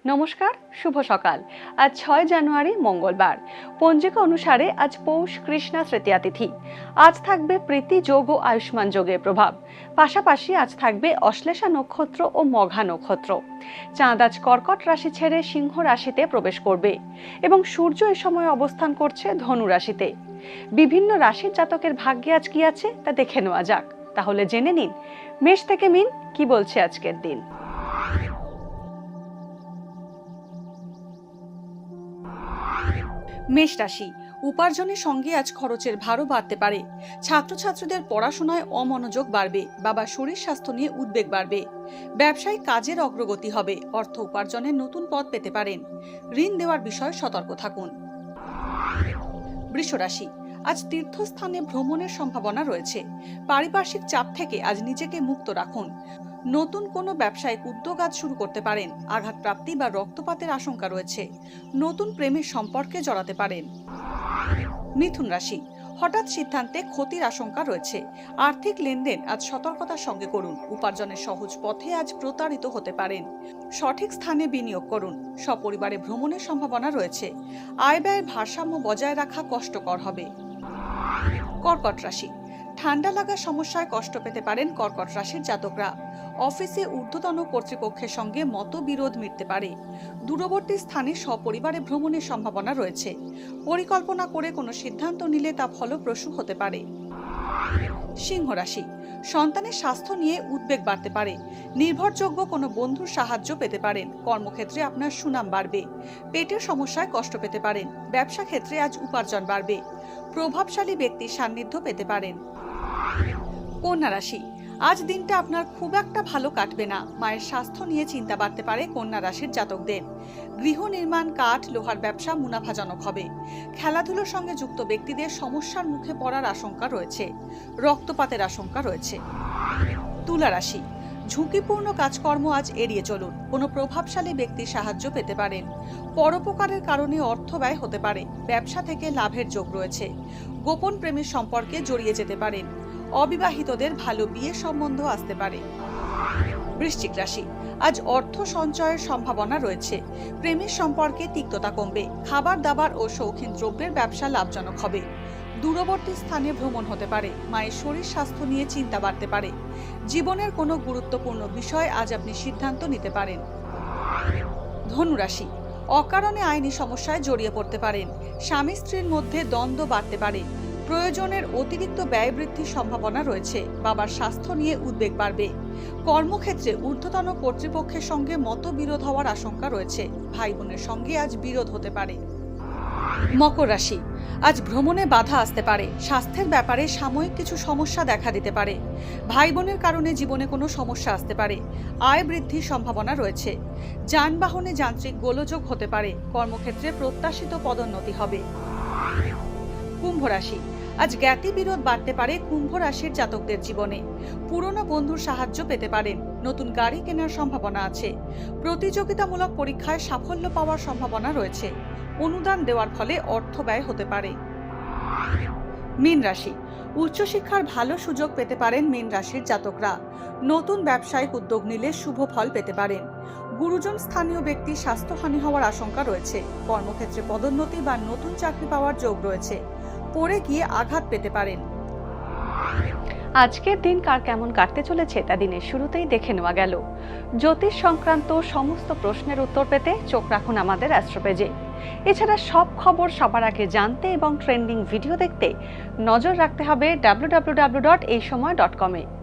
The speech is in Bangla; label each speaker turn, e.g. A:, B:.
A: নমস্কার, শুভ সকাল। আজ 6 জানুয়ারি মঙ্গলবার। পঞ্জিকা অনুসারে আজ পৌষ কৃষ্ণা তৃতীয়া তিথি। আজ থাকবে প্রীতি যোগ ও আয়ুষ্মান যোগের প্রভাব। পাশাপাশি আজ থাকবে অশ্লেষা নক্ষত্র ও মঘা নক্ষত্র। চাঁদ আজ কর্কট রাশি ছেড়ে সিংহ রাশিতে প্রবেশ করবে এবং সূর্য এ সময় অবস্থান করছে ধনু রাশিতে। বিভিন্ন রাশির জাতকের ভাগ্যে আজ কি আছে তা দেখে নেওয়া যাক। তাহলে জেনে নিন মেষ থেকে মিন কি বলছে আজকের দিন। মেষ রাশি, উপার্জনের সঙ্গে আজ খরচের ভারও বাড়তে পারে। ছাত্রছাত্রীদের পড়াশোনায় অমনোযোগ বাড়বে। বাবার শরীর স্বাস্থ্য নিয়ে উদ্বেগ বাড়বে। ব্যবসায়িক কাজের অগ্রগতি হবে। অর্থ উপার্জনের নতুন পথ পেতে পারেন। ঋণ দেওয়ার বিষয়ে সতর্ক থাকুন। বৃষ রাশি, আজ তীর্থস্থানে ভ্রমণের সম্ভাবনা রয়েছে। পারিপার্শ্বিক চাপ থেকে আজ নিজেকে মুক্ত রাখুন। নতুন কোনো ব্যবসায়িক উদ্যোগ আজ শুরু করতে পারেন। আঘাতপ্রাপ্তি বা রক্তপাতের আশঙ্কা রয়েছে। নতুন প্রেমের সম্পর্কে জড়াতে পারেন। মিথুন রাশি, হঠাৎ সিদ্ধান্তে ক্ষতির আশঙ্কা রয়েছে। আর্থিক লেনদেন আজ সতর্কতার সঙ্গে করুন। উপার্জনের সহজ পথে আজ প্রতারিত হতে পারেন। সঠিক স্থানে বিনিয়োগ করুন। সপরিবারে ভ্রমণের সম্ভাবনা রয়েছে। আয় ব্যয়ের ভারসাম্য বজায় রাখা কষ্টকর হবে। কর্কট রাশি, ঠান্ডা লাগার সমস্যায় কষ্ট পেতে পারেন কর্কট রাশির জাতকরা। অফিসে ঊর্ধ্বতন কর্তৃপক্ষের সঙ্গে মতবিরোধ মিটতে পারে। দূরবর্তী স্থানে সপরিবারে ভ্রমণের সম্ভাবনা রয়েছে। পরিকল্পনা করে কোনো সিদ্ধান্ত নিলে তা ফলপ্রসূ হতে পারে। সিংহ রাশি, সন্তানের স্বাস্থ্য নিয়ে উদ্বেগ বাড়তে পারে। নির্ভরযোগ্য কোনো বন্ধুর সাহায্য পেতে পারেন। কর্মক্ষেত্রে আপনার সুনাম বাড়বে। পেটের সমস্যায় কষ্ট পেতে পারেন। ব্যবসা ক্ষেত্রে আজ উপার্জন বাড়বে। প্রভাবশালী ব্যক্তির সান্নিধ্য পেতে পারেন। কন্যা রাশি, আজ দিনটা আপনার খুব একটা ভালো কাটবে না। মায়ের স্বাস্থ্য নিয়ে চিন্তা বাড়তে পারে কন্যা রাশির জাতকদের। গৃহ নির্মাণ, কাঠ, লোহার ব্যবসা মুনাফাজনক হবে। খেলাধুলোর সঙ্গে যুক্ত ব্যক্তিদের সমস্যার মুখে পড়ার আশঙ্কা রয়েছে। রক্তপাতের আশঙ্কা রয়েছে। তুলা রাশি, ঝুঁকিপূর্ণ কাজকর্ম আজ এড়িয়ে চলুন। কোনো প্রভাবশালী ব্যক্তির সাহায্য পেতে পারেন। পরোপকারের কারণে অর্থ ব্যয় হতে পারে। ব্যবসা থেকে লাভের যোগ রয়েছে। গোপন প্রেমের সম্পর্কে জড়িয়ে যেতে পারেন। অবিবাহিতদের ভালো বিয়ে সম্বন্ধ আসতে পারে। বৃশ্চিক রাশি, আজ অর্থ সঞ্চয়ের সম্ভাবনা রয়েছে। প্রেমের সম্পর্কে তিক্ততা কমবে। খাবার দাবার ও শৌখিন দ্রব্যের ব্যবসা লাভজনক হবে। দূরবর্তী স্থানে ভ্রমণ হতে পারে। মায়ের শরীর স্বাস্থ্য নিয়ে চিন্তা বাড়তে পারে। জীবনের কোনো গুরুত্বপূর্ণ বিষয় আজ আপনি সিদ্ধান্ত নিতে পারেন। ধনু রাশি, অকারণে আইনি সমস্যায় জড়িয়ে পড়তে পারেন। স্বামী স্ত্রীর মধ্যে দ্বন্দ্ব বাড়তে পারে। প্রয়োজনের অতিরিক্ত ব্যয় বৃদ্ধির সম্ভাবনা রয়েছে। বাবার স্বাস্থ্য নিয়ে উদ্বেগ বাড়বে। কর্মক্ষেত্রে ঊর্ধ্বতন কর্তৃপক্ষের সঙ্গে মতবিরোধ হওয়ার আশঙ্কা রয়েছে। ভাই বোনের সঙ্গে আজ বিরোধ হতে পারে। মকর রাশি, আজ ভ্রমণে বাধা আসতে পারে। স্বাস্থ্যের ব্যাপারে সাময়িক কিছু সমস্যা দেখা দিতে পারে। ভাই বোনের কারণে জীবনে কোনো সমস্যা আসতে পারে। আয় বৃদ্ধির সম্ভাবনা রয়েছে। যানবাহনে যান্ত্রিক গোলযোগ হতে পারে। কর্মক্ষেত্রে প্রত্যাশিত পদোন্নতি হবে। কুম্ভ রাশি, আজ জ্ঞাতি বিরোধ বাড়তে পারে কুম্ভ রাশির জাতকদের জীবনে। পুরনো বন্ধুর সাহায্য পেতে পারেন। নতুন গাড়ি কেনার সম্ভাবনা আছে। প্রতিযোগিতামূলক পরীক্ষায় সাফল্য পাওয়ার সম্ভাবনা রয়েছে। অনুদান দেওয়ার ফলে অর্থ ব্যয় হতে পারে। মীন রাশি, উচ্চশিক্ষার ভালো সুযোগ পেতে পারেন মীন রাশির জাতকরা। নতুন ব্যবসায়িক উদ্যোগ নিলে শুভ ফল পেতে পারেন। গুরুজন স্থানীয় ব্যক্তির স্বাস্থ্যহানি হওয়ার আশঙ্কা রয়েছে। কর্মক্ষেত্রে পদোন্নতি বা নতুন চাকরি পাওয়ার যোগ রয়েছে। পড়ে গিয়ে আঘাত পেতে পারেন। আজকের দিন কার কেমন কাটতে চলেছে তা দিনের শুরুতেই দেখে নেওয়া গেল। জ্যোতিষ সংক্রান্ত সমস্ত প্রশ্নের উত্তর পেতে চোখ রাখুন আমাদের অ্যাস্ট্রো পেজে। এছাড়া সব খবর সবার আগে জানতে এবং ট্রেন্ডিং ভিডিও দেখতে নজর রাখতে হবে www.eisomay.com-এ।